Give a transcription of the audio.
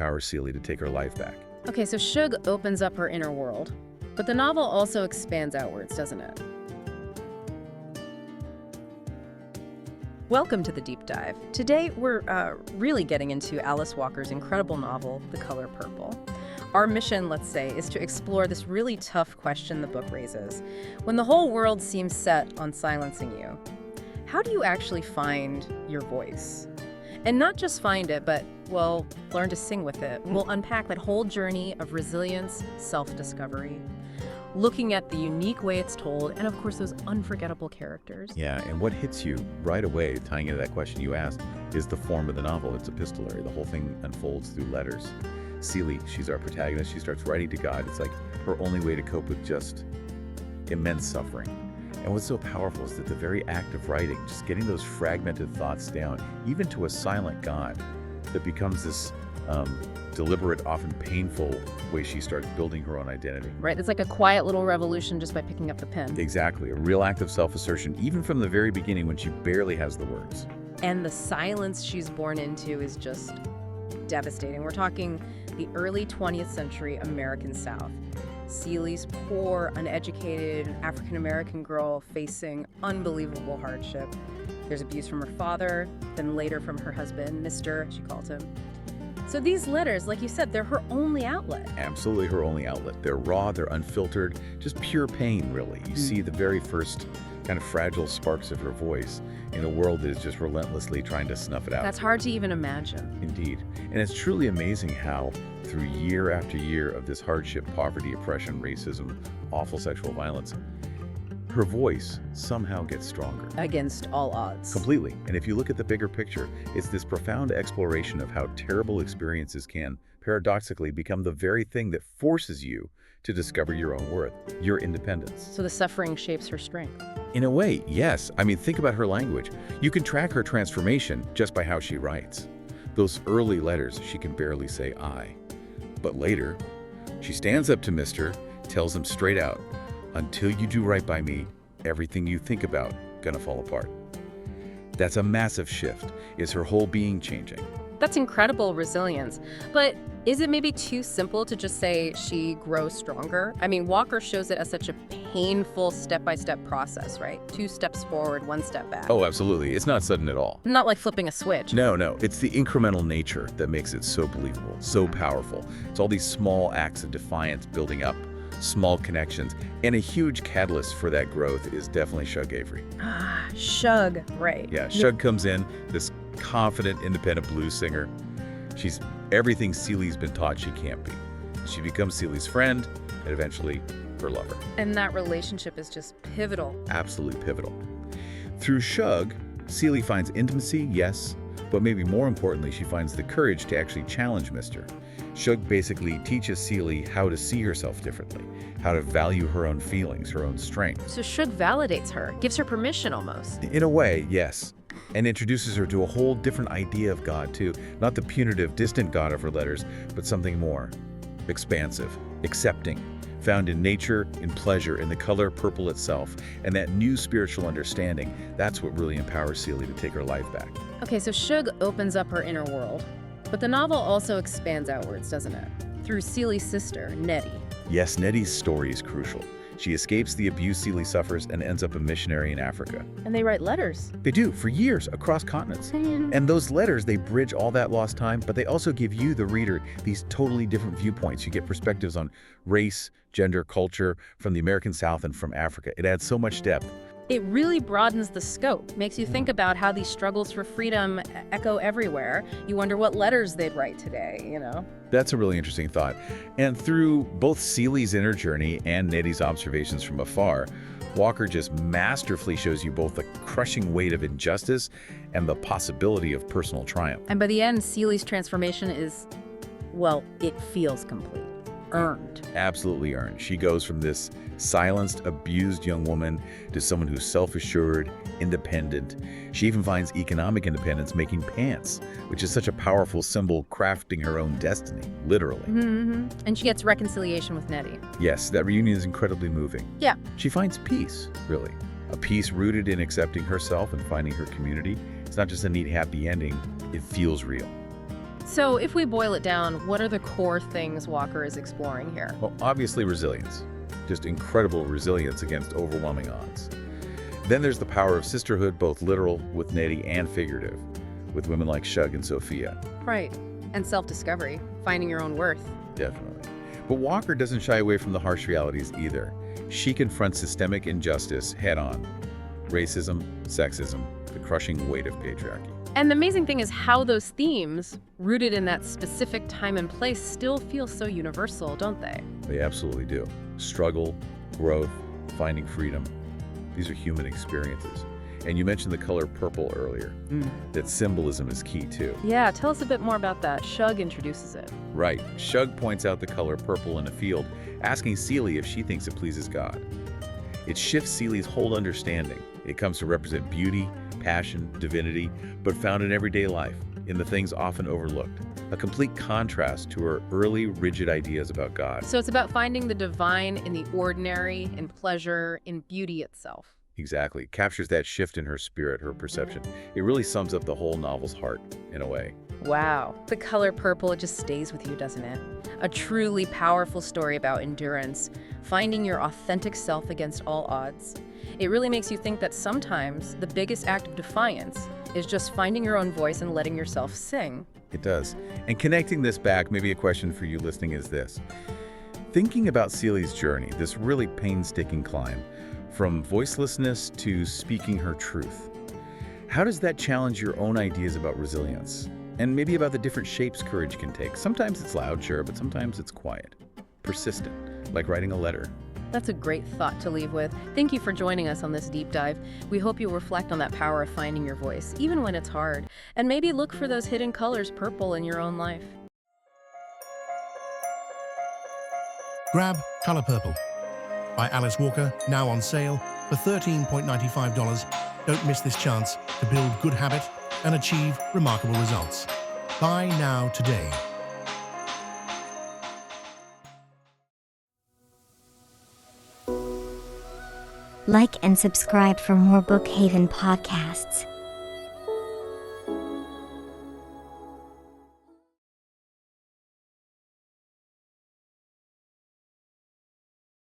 empowers Celie to take her life back. Okay, so Shug opens up her inner world, but the novel also expands outwards, doesn't it? Welcome to the Deep Dive. Today, we're really getting into Alice Walker's incredible novel, The Color Purple. Our mission, let's say, is to explore this really tough question the book raises. When the whole world seems set on silencing you, how do you actually find your voice? And not just find it, but, well, learn to sing with it. We'll unpack that whole journey of resilience, self-discovery, looking at the unique way it's told, and of course those unforgettable characters. Yeah, and what hits you right away, tying into that question you asked, is the form of the novel. It's epistolary. The whole thing unfolds through letters. Celie, she's our protagonist. She starts writing to God. It's like her only way to cope with just immense suffering. And what's so powerful is that the very act of writing, just getting those fragmented thoughts down, even to a silent God, that becomes this deliberate, often painful way she starts building her own identity. Right, it's like a quiet little revolution just by picking up the pen. Exactly, a real act of self-assertion, even from the very beginning when she barely has the words. And the silence she's born into is just devastating. We're talking the early 20th century American South. Celie's poor, uneducated African-American girl facing unbelievable hardship. There's abuse from her father, then later from her husband, Mr., she calls him. So these letters, like you said, they're her only outlet. Absolutely her only outlet. They're raw, they're unfiltered, just pure pain, really. You see the very first kind of fragile sparks of her voice in a world that is just relentlessly trying to snuff it out. That's hard to even imagine. Indeed. And it's truly amazing how, through year after year of this hardship, poverty, oppression, racism, awful sexual violence, her voice somehow gets stronger. Against all odds. Completely. And if you look at the bigger picture, it's this profound exploration of how terrible experiences can, paradoxically, become the very thing that forces you to discover your own worth, your independence. So the suffering shapes her strength. In a way, yes. I mean, think about her language. You can track her transformation just by how she writes. Those early letters, she can barely say I. But later, she stands up to Mr., tells him straight out, until you do right by me, everything you think about gonna fall apart. That's a massive shift. Is her whole being changing? That's incredible resilience. But is it maybe too simple to just say she grows stronger? I mean, Walker shows it as such a painful step-by-step process, right? 2 steps forward, 1 step back. Oh, absolutely. It's not sudden at all. Not like flipping a switch. No. It's the incremental nature that makes it so believable, so powerful. It's all these small acts of defiance building up, small connections, and a huge catalyst for that growth is definitely Shug Avery. Shug, right. Yeah, Shug comes in, this confident, independent blues singer. She's everything Celie's been taught she can't be. She becomes Celie's friend, and eventually her lover. And that relationship is just pivotal. Absolutely pivotal. Through Shug, Celie finds intimacy, yes, but maybe more importantly, she finds the courage to actually challenge Mr. Shug basically teaches Celie how to see herself differently, how to value her own feelings, her own strength. So Shug validates her, gives her permission almost. In a way, yes, and introduces her to a whole different idea of God too. Not the punitive, distant God of her letters, but something more expansive, accepting, found in nature, in pleasure, in the color purple itself, and that new spiritual understanding. That's what really empowers Celie to take her life back. Okay, so Shug opens up her inner world, but the novel also expands outwards, doesn't it? Through Celie's sister, Nettie. Yes, Nettie's story is crucial. She escapes the abuse Celie suffers and ends up a missionary in Africa. And they write letters. They do, for years, across continents. And those letters, they bridge all that lost time, but they also give you, the reader, these totally different viewpoints. You get perspectives on race, gender, culture, from the American South and from Africa. It adds so much depth. It really broadens the scope, makes you think about how these struggles for freedom echo everywhere. You wonder what letters they'd write today, you know? That's a really interesting thought. And through both Celie's inner journey and Nettie's observations from afar, Walker just masterfully shows you both the crushing weight of injustice and the possibility of personal triumph. And by the end, Celie's transformation is, well, it feels complete. Earned. Absolutely earned. She goes from this silenced, abused young woman to someone who's self-assured, independent. She even finds economic independence making pants, which is such a powerful symbol, crafting her own destiny, literally. And she gets reconciliation with Nettie. Yes, that reunion is incredibly moving. Yeah. She finds peace, really. A peace rooted in accepting herself and finding her community. It's not just a neat, happy ending. It feels real. So if we boil it down, what are the core things Walker is exploring here? Well, obviously resilience. Just incredible resilience against overwhelming odds. Then there's the power of sisterhood, both literal with Nettie and figurative, with women like Shug and Sophia. Right. And self-discovery, finding your own worth. Definitely. But Walker doesn't shy away from the harsh realities either. She confronts systemic injustice head-on. Racism, sexism, the crushing weight of patriarchy. And the amazing thing is how those themes, rooted in that specific time and place, still feel so universal, don't they? They absolutely do. Struggle, growth, finding freedom. These are human experiences. And you mentioned the color purple earlier. That symbolism is key too. Yeah, tell us a bit more about that. Shug introduces it. Right. Shug points out the color purple in a field, asking Celie if she thinks it pleases God. It shifts Celie's whole understanding. It comes to represent beauty, passion, divinity, but found in everyday life, in the things often overlooked. A complete contrast to her early, rigid ideas about God. So it's about finding the divine in the ordinary, in pleasure, in beauty itself. Exactly. Captures that shift in her spirit, her perception. It really sums up the whole novel's heart, in a way. Wow. The color purple, it just stays with you, doesn't it? A truly powerful story about endurance, finding your authentic self against all odds. It really makes you think that sometimes the biggest act of defiance is just finding your own voice and letting yourself sing. It does. And connecting this back, maybe a question for you listening is this. Thinking about Celie's journey, this really painstaking climb, from voicelessness to speaking her truth, how does that challenge your own ideas about resilience? And maybe about the different shapes courage can take. Sometimes it's loud, sure, but sometimes it's quiet, persistent, like writing a letter. That's a great thought to leave with. Thank you for joining us on this deep dive. We hope you'll reflect on that power of finding your voice, even when it's hard, and maybe look for those hidden colors purple in your own life. Grab Color Purple by Alice Walker, now on sale for $13.95. Don't miss this chance to build good habit and achieve remarkable results. Buy now today. Like and subscribe for more Bookhaven podcasts.